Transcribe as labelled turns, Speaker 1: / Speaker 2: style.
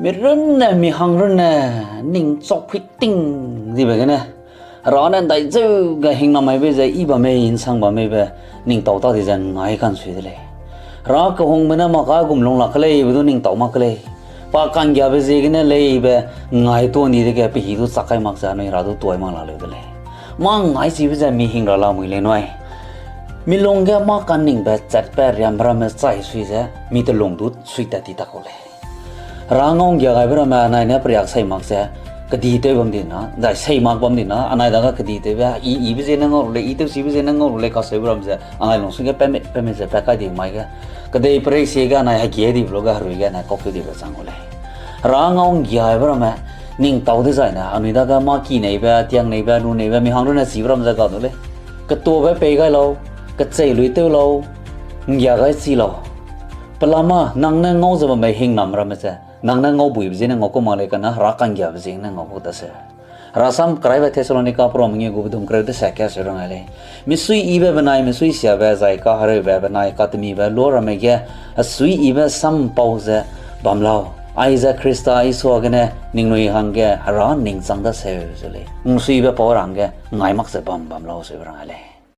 Speaker 1: มีรุ่นน่ะมีหังรุ่นน่ะนิ่งจอกพิติ้งสิแบบนั้นร้อนนั้นแต่เจ้าก็เห็นน้ำไม่ไปจะอีบ่ไม่ยินสังบ่ไม่ไปนิ่งต่อต่อที่จะง่ายกันสุดเลยร้อนก็คงมันน่ะมาก้าวกุมลงหลักเลยไปดูนิ่งต่อมากเลยปากกันยาไปเจกันเลยไปง่ายตัวนี้เด็กไปหิวสักใครมักจะไม่ราดูตัวมันละเลยมั่งง่ายสิไปจะมีหิงเราละมือเลยน้อยมีลงแกมากันนิ่งแบบจัดแปรยามพระเมสใจสุดจะมีแต่ลงดูสุดแต่ติดตะโกเลยร่างงยังไงพระเมสนายเนี่ยเปรียกใส่มักจะก็ดีเตยบัมดินะได้ใส่มักบัมดินะอันไหนดังก็ดีเตยว่าอีไปเจนังเอาเลยอีเตยสิไปเจนังเอาเลยก็ใส่พระเมสอันไหนลงสุดก็เป็นจะแปลกดีไหมก็ได้เปรียกเสียกันนายให้เกียรติบล็อกก็รู้กันนายก็คือดีประจังเลยร่างงยังไงพระเมสนิ่งเต่าที่ใส่นะอันนี้ดังก็มากี่ไหนไปเตียงไหนไปนู่นไหนไปมีห้องนู้นน่ะสีพระเมสก็ตัวเลยก็ตัวไปก็เราก็ใจลุยเต้าเราอยากให้สิเราปลามานังนั่งงอจะมาไม่เห็นน้ำเราไม่ใช่นังนั่งงอบุยไปสินังงอก็มาเลยกันนะรักกันยาไปสินังงอก็ตัดเสียราซัมใครไปเทสโลนิกาพร้อมเงี้ยกูไปดูใครได้สักแค่สิ่งอะไรมิสุยอีเบเป็นนายมิสุยเสียแบบใจก็หาเรื่องแบบนายก็ตมีแบบลัวเราไม่แก่สุยอีเบซัมเป้าจะบำลาไอจะคริสต์ไอสวากันเนี่ยนิ่งนุยหังแก่ร้านนิ่งสังได้เสียเลยสุยอีเบพอรังแก่ง่ายมักจะบำลาเสียอะไร